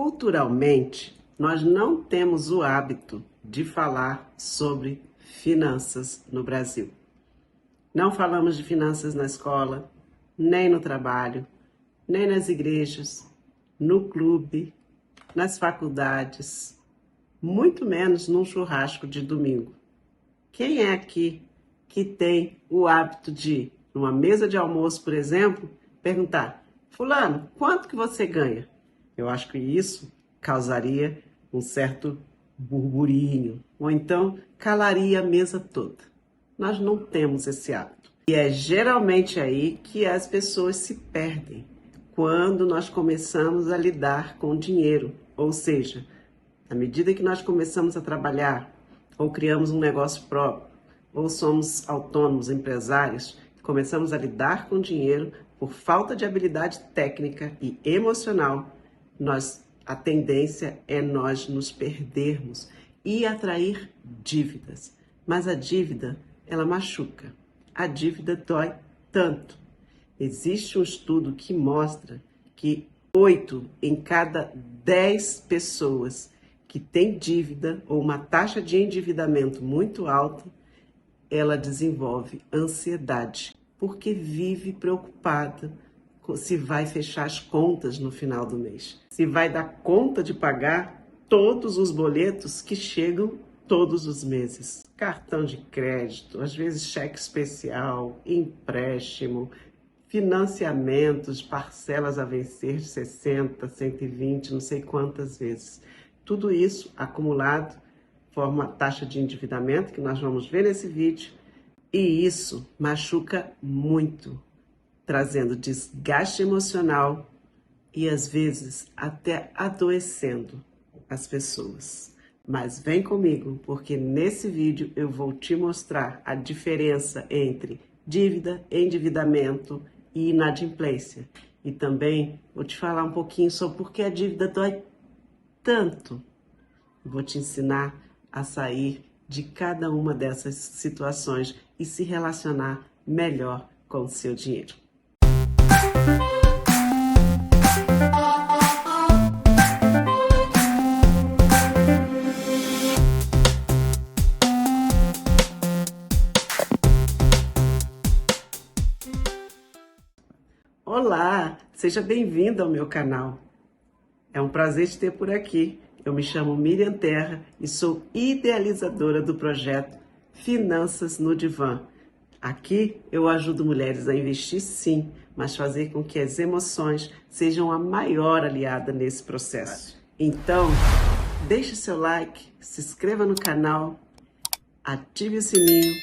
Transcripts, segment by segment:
Culturalmente, nós não temos o hábito de falar sobre finanças no Brasil. Não falamos de finanças na escola, nem no trabalho, nem nas igrejas, no clube, nas faculdades, muito menos num churrasco de domingo. Quem é aqui que tem o hábito de, numa mesa de almoço, por exemplo, perguntar: fulano, quanto que você ganha? Eu acho que isso causaria um certo burburinho, ou então calaria a mesa toda. Nós não temos esse hábito. E é geralmente aí que as pessoas se perdem, quando nós começamos a lidar com dinheiro. Ou seja, à medida que nós começamos a trabalhar, ou criamos um negócio próprio, ou somos autônomos, empresários, começamos a lidar com dinheiro por falta de habilidade técnica e emocional, a tendência é nós nos perdermos e atrair dívidas. Mas a dívida, ela machuca. A dívida dói tanto. Existe um estudo que mostra que 8 em cada 10 pessoas que têm dívida ou uma taxa de endividamento muito alta, ela desenvolve ansiedade, porque vive preocupada se vai fechar as contas no final do mês, se vai dar conta de pagar todos os boletos que chegam todos os meses. Cartão de crédito, às vezes cheque especial, empréstimo, financiamentos, parcelas a vencer de 60, 120, não sei quantas vezes. Tudo isso acumulado forma uma taxa de endividamento que nós vamos ver nesse vídeo, e isso machuca muito, trazendo desgaste emocional e às vezes até adoecendo as pessoas. Mas vem comigo, porque nesse vídeo eu vou te mostrar a diferença entre dívida, endividamento e inadimplência. E também vou te falar um pouquinho sobre por que a dívida dói tanto. Vou te ensinar a sair de cada uma dessas situações e se relacionar melhor com o seu dinheiro. Olá, seja bem-vindo ao meu canal. É um prazer te ter por aqui. Eu me chamo Miriam Terra e sou idealizadora do projeto Finanças no Divã. Aqui eu ajudo mulheres a investir sim, mas fazer com que as emoções sejam a maior aliada nesse processo. Então, deixe seu like, se inscreva no canal, ative o sininho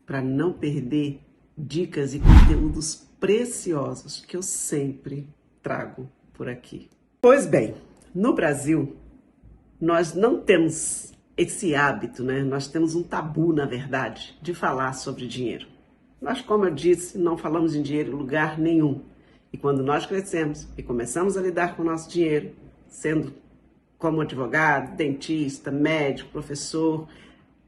para não perder dicas e conteúdos preciosos que eu sempre trago por aqui. Pois bem, no Brasil, nós não temos esse hábito, né? Nós temos um tabu, na verdade, de falar sobre dinheiro. Nós, como eu disse, não falamos em dinheiro em lugar nenhum. E quando nós crescemos e começamos a lidar com o nosso dinheiro, sendo como advogado, dentista, médico, professor,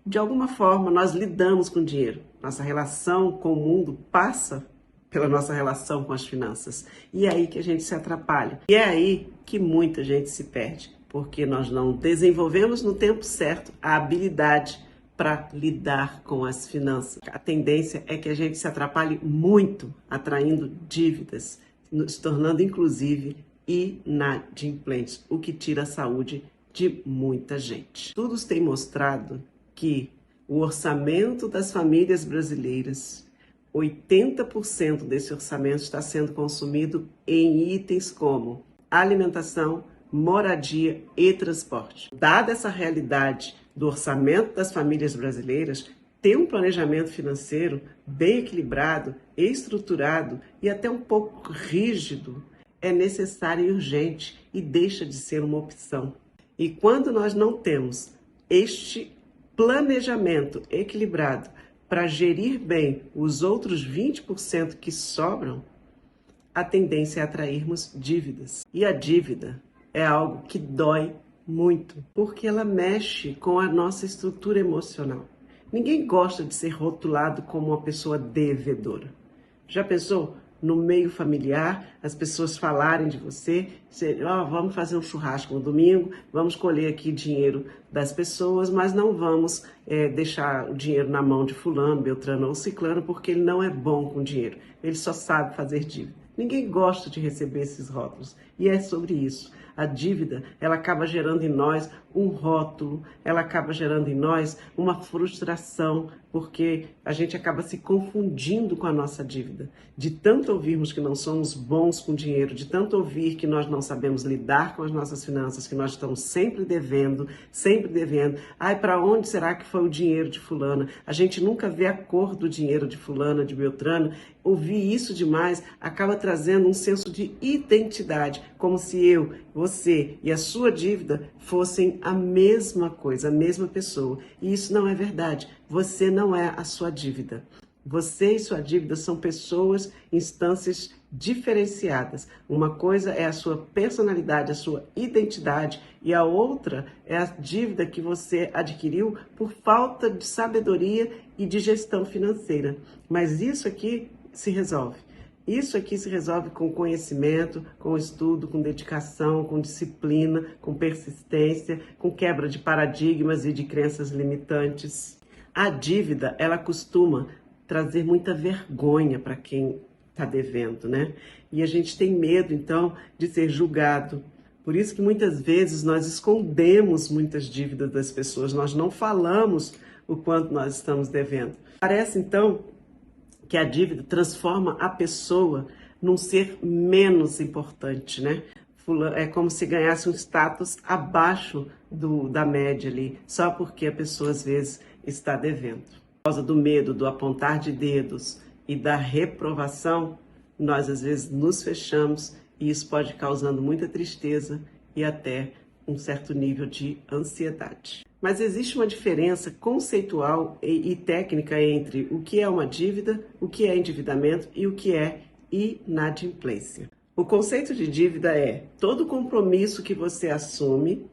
de alguma forma nós lidamos com dinheiro. Nossa relação com o mundo passa pela nossa relação com as finanças. E é aí que a gente se atrapalha. E é aí que muita gente se perde, porque nós não desenvolvemos no tempo certo a habilidade para lidar com as finanças. A tendência é que a gente se atrapalhe muito, atraindo dívidas, se tornando inclusive inadimplente, o que tira a saúde de muita gente. Estudos têm mostrado que o orçamento das famílias brasileiras, 80% desse orçamento está sendo consumido em itens como alimentação, moradia e transporte. Dada essa realidade do orçamento das famílias brasileiras, ter um planejamento financeiro bem equilibrado, estruturado e até um pouco rígido é necessário e urgente e deixa de ser uma opção. E quando nós não temos este planejamento equilibrado para gerir bem os outros 20% que sobram, a tendência é atrairmos dívidas. E a dívida é algo que dói muito, porque ela mexe com a nossa estrutura emocional. Ninguém gosta de ser rotulado como uma pessoa devedora. Já pensou? no meio familiar, as pessoas falarem de você, vamos fazer um churrasco no domingo, vamos colher aqui dinheiro das pessoas, mas não vamos deixar o dinheiro na mão de fulano, beltrano ou ciclano, porque ele não é bom com dinheiro, ele só sabe fazer dívida. Ninguém gosta de receber esses rótulos, e é sobre isso. A dívida, ela acaba gerando em nós um rótulo, ela acaba gerando em nós uma frustração, porque a gente acaba se confundindo com a nossa dívida. De tanto ouvirmos que não somos bons com dinheiro, de tanto ouvir que nós não sabemos lidar com as nossas finanças, que nós estamos sempre devendo, sempre devendo. Ai, para onde será que foi o dinheiro de fulana? A gente nunca vê a cor do dinheiro de fulana, de beltrano. Ouvir isso demais acaba trazendo um senso de identidade, como se eu, você e a sua dívida fossem a mesma coisa, a mesma pessoa. E isso não é verdade. Você não é a sua dívida. Você e sua dívida são pessoas, instâncias diferenciadas. Uma coisa é a sua personalidade, a sua identidade, e a outra é a dívida que você adquiriu por falta de sabedoria e de gestão financeira. Mas isso aqui se resolve. Isso aqui se resolve com conhecimento, com estudo, com dedicação, com disciplina, com persistência, com quebra de paradigmas e de crenças limitantes. A dívida, ela costuma trazer muita vergonha para quem está devendo, né? E a gente tem medo, então, de ser julgado. Por isso que muitas vezes nós escondemos muitas dívidas das pessoas, nós não falamos o quanto nós estamos devendo. Parece, então, que a dívida transforma a pessoa num ser menos importante, né? É como se ganhasse um status abaixo da média ali, só porque a pessoa às vezes está devendo. Por causa do medo, do apontar de dedos e da reprovação, nós às vezes nos fechamos e isso pode causando muita tristeza e até um certo nível de ansiedade. Mas existe uma diferença conceitual e técnica entre o que é uma dívida, o que é endividamento e o que é inadimplência. O conceito de dívida é todo compromisso que você assume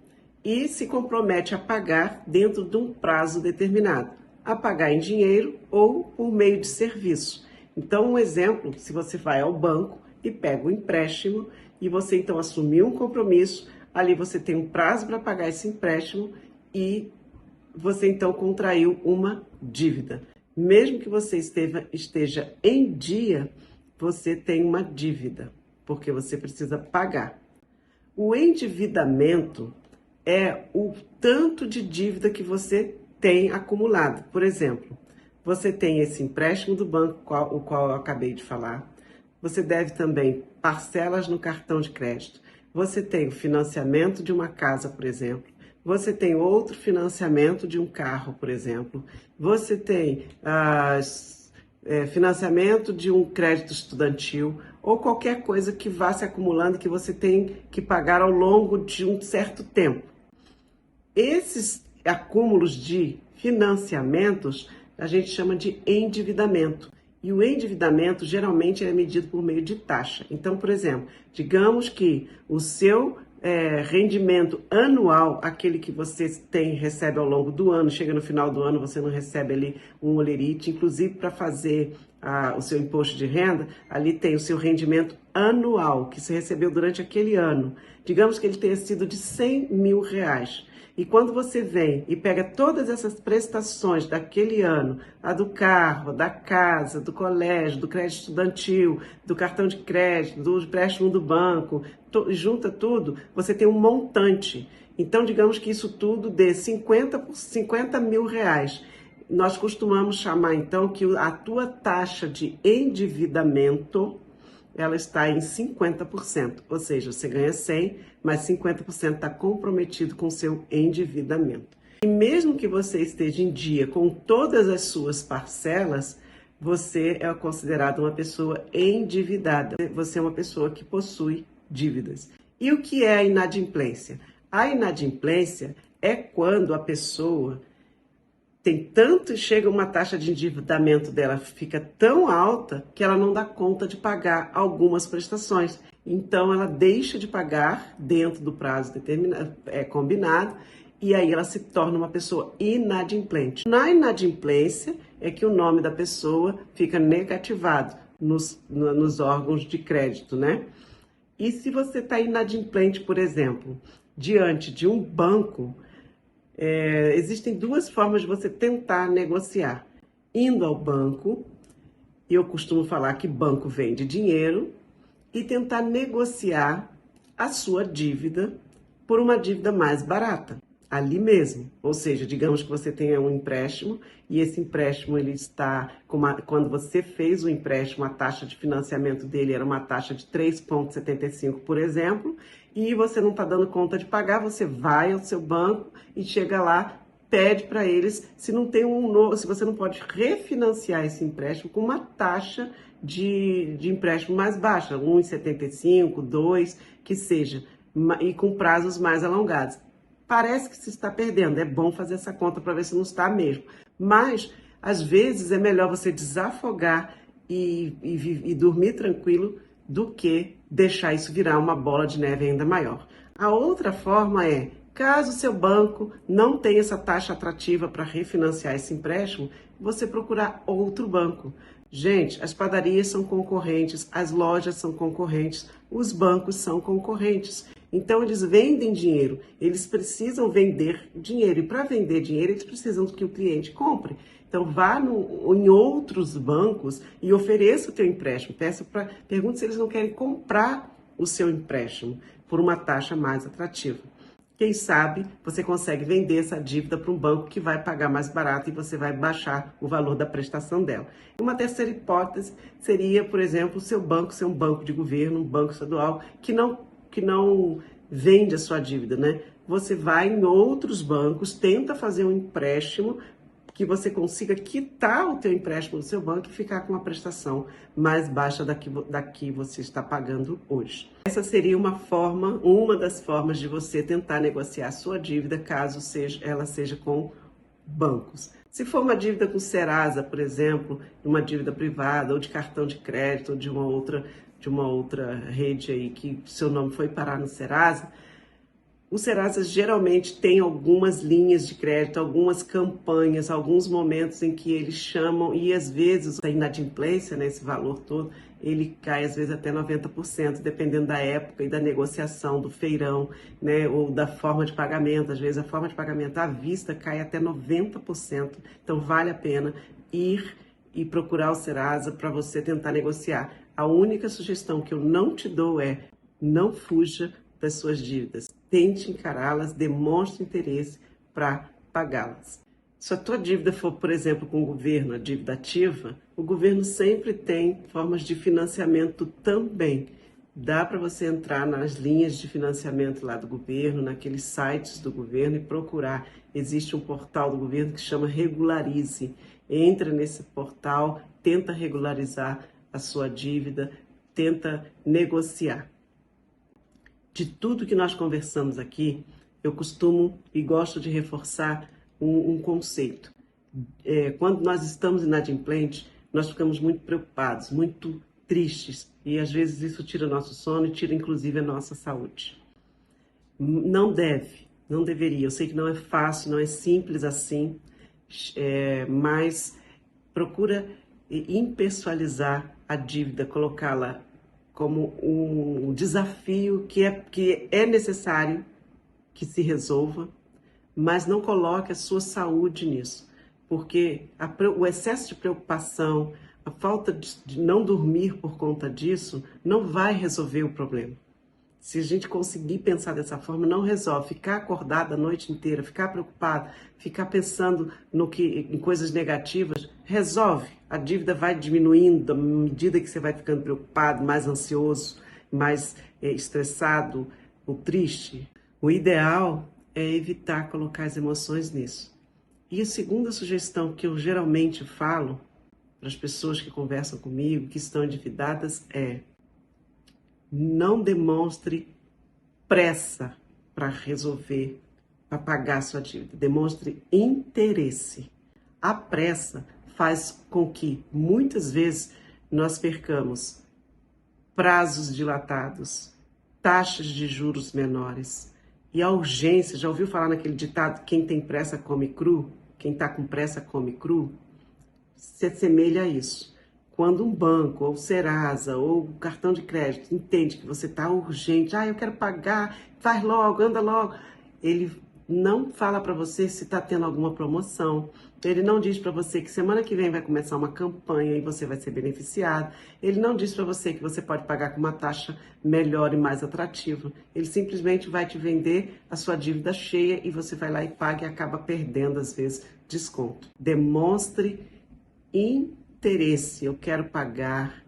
e se compromete a pagar dentro de um prazo determinado, a pagar em dinheiro ou por meio de serviço. Então, um exemplo, se você vai ao banco e pega um empréstimo e você então assumiu um compromisso, ali você tem um prazo para pagar esse empréstimo e você então contraiu uma dívida. Mesmo que você esteja em dia, você tem uma dívida, porque você precisa pagar. O endividamento é o tanto de dívida que você tem acumulado. Por exemplo, você tem esse empréstimo do banco, o qual eu acabei de falar. Você deve também parcelas no cartão de crédito. Você tem o financiamento de uma casa, por exemplo. Você tem outro financiamento de um carro, por exemplo. Você tem financiamento de um crédito estudantil ou qualquer coisa que vá se acumulando que você tem que pagar ao longo de um certo tempo. Esses acúmulos de financiamentos a gente chama de endividamento. E o endividamento geralmente é medido por meio de taxa. Então, por exemplo, digamos que o seu rendimento anual, aquele que você recebe ao longo do ano, chega no final do ano, você não recebe ali um olerite, inclusive para fazer o seu imposto de renda, ali tem o seu rendimento anual, que você recebeu durante aquele ano. Digamos que ele tenha sido de R$100 mil. E quando você vem e pega todas essas prestações daquele ano, a do carro, da casa, do colégio, do crédito estudantil, do cartão de crédito, do empréstimo do banco, junta tudo, você tem um montante. Então, digamos que isso tudo dê 50 mil reais. Nós costumamos chamar, então, que a tua taxa de endividamento ela está em 50%, ou seja, você ganha 100, mas 50% está comprometido com o seu endividamento. E mesmo que você esteja em dia com todas as suas parcelas, você é considerado uma pessoa endividada. Você é uma pessoa que possui dívidas. E o que é a inadimplência? A inadimplência é quando a pessoa chega uma taxa de endividamento dela fica tão alta que ela não dá conta de pagar algumas prestações. Então ela deixa de pagar dentro do prazo determinado, combinado, e aí ela se torna uma pessoa inadimplente. Na inadimplência é que o nome da pessoa fica negativado, nos órgãos de crédito, né? E se você está inadimplente, por exemplo, diante de um banco, existem duas formas de você tentar negociar. Indo ao banco, e eu costumo falar que banco vende dinheiro, e tentar negociar a sua dívida por uma dívida mais barata, ali mesmo. Ou seja, digamos que você tenha um empréstimo e esse empréstimo ele está, quando você fez o empréstimo, a taxa de financiamento dele era uma taxa de 3,75, por exemplo, e você não está dando conta de pagar, você vai ao seu banco e chega lá, pede para eles se não tem se você não pode refinanciar esse empréstimo com uma taxa de empréstimo mais baixa, 1,75, 2, que seja, e com prazos mais alongados. Parece que se está perdendo, é bom fazer essa conta para ver se não está mesmo. Mas, às vezes, é melhor você desafogar e dormir tranquilo do que deixar isso virar uma bola de neve ainda maior. A outra forma é, caso seu banco não tenha essa taxa atrativa para refinanciar esse empréstimo, você procurar outro banco. Gente, as padarias são concorrentes, as lojas são concorrentes, os bancos são concorrentes. Então, eles vendem dinheiro, eles precisam vender dinheiro. E para vender dinheiro, eles precisam que o cliente compre. Então, vá em outros bancos e ofereça o teu empréstimo. Pergunte se eles não querem comprar o seu empréstimo por uma taxa mais atrativa. Quem sabe você consegue vender essa dívida para um banco que vai pagar mais barato e você vai baixar o valor da prestação dela. Uma terceira hipótese seria, por exemplo, o seu banco ser um banco de governo, um banco estadual, que não vende a sua dívida, né? Você vai em outros bancos, tenta fazer um empréstimo que você consiga quitar o teu empréstimo do seu banco e ficar com uma prestação mais baixa da que você está pagando hoje. Essa seria uma das formas de você tentar negociar a sua dívida, caso ela seja com bancos. Se for uma dívida com Serasa, por exemplo, uma dívida privada ou de cartão de crédito ou de uma outra rede aí que seu nome foi parar no Serasa, o Serasa geralmente tem algumas linhas de crédito, algumas campanhas, alguns momentos em que eles chamam, e às vezes a inadimplência, né, esse valor todo, ele cai às vezes até 90%, dependendo da época e da negociação, do feirão, né, ou da forma de pagamento. Às vezes a forma de pagamento à vista cai até 90%. Então vale a pena ir e procurar o Serasa para você tentar negociar. A única sugestão que eu não te dou é não fuja das suas dívidas. Tente encará-las, demonstre interesse para pagá-las. Se a tua dívida for, por exemplo, com o governo, a dívida ativa, o governo sempre tem formas de financiamento também. Dá para você entrar nas linhas de financiamento lá do governo, naqueles sites do governo e procurar. Existe um portal do governo que chama Regularize. Entra nesse portal, tenta regularizar a sua dívida, tenta negociar. De tudo que nós conversamos aqui, eu costumo e gosto de reforçar um conceito. Quando nós estamos inadimplentes, nós ficamos muito preocupados, muito tristes, e às vezes isso tira nosso sono e tira inclusive a nossa saúde. Não deveria. Eu sei que não é fácil, não é simples assim, mas procura impessoalizar a dívida, colocá-la como um desafio que é necessário que se resolva, mas não coloque a sua saúde nisso, porque o excesso de preocupação, a falta de não dormir por conta disso, não vai resolver o problema. Se a gente conseguir pensar dessa forma, não resolve. Ficar acordado a noite inteira, ficar preocupado, ficar pensando em coisas negativas, resolve. A dívida vai diminuindo à medida que você vai ficando preocupado, mais ansioso, mais estressado ou triste. O ideal é evitar colocar as emoções nisso. E a segunda sugestão que eu geralmente falo para as pessoas que conversam comigo, que estão endividadas, é: não demonstre pressa para resolver, para pagar sua dívida. Demonstre interesse. A pressa faz com que, muitas vezes, nós percamos prazos dilatados, taxas de juros menores. E a urgência, já ouviu falar naquele ditado, quem tem pressa come cru? Quem está com pressa come cru? Se assemelha a isso. Quando um banco, ou Serasa, ou o cartão de crédito entende que você está urgente, eu quero pagar, faz logo, anda logo, ele não fala para você se está tendo alguma promoção, ele não diz para você que semana que vem vai começar uma campanha e você vai ser beneficiado, ele não diz para você que você pode pagar com uma taxa melhor e mais atrativa, ele simplesmente vai te vender a sua dívida cheia e você vai lá e paga e acaba perdendo, às vezes, desconto. Demonstre interesse, eu quero pagar,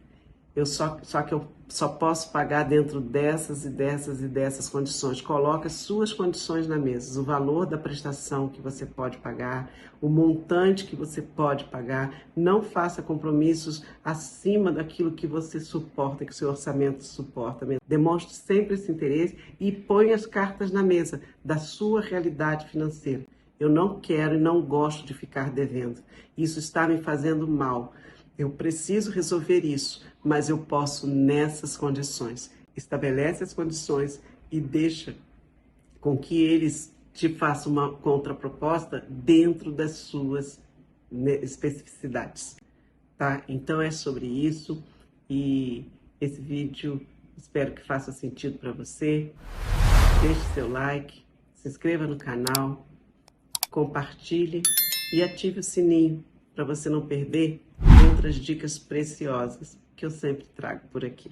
só que eu só posso pagar dentro dessas e dessas e dessas condições. Coloque as suas condições na mesa, o valor da prestação que você pode pagar, o montante que você pode pagar. Não faça compromissos acima daquilo que você suporta, que o seu orçamento suporta. Demonstre sempre esse interesse e ponha as cartas na mesa da sua realidade financeira. Eu não quero e não gosto de ficar devendo. Isso está me fazendo mal. Eu preciso resolver isso, mas eu posso nessas condições. Estabelece as condições e deixa com que eles te façam uma contraproposta dentro das suas especificidades, tá? Então é sobre isso e esse vídeo espero que faça sentido para você. Deixe seu like, se inscreva no canal, compartilhe e ative o sininho para você não perder outras dicas preciosas que eu sempre trago por aqui.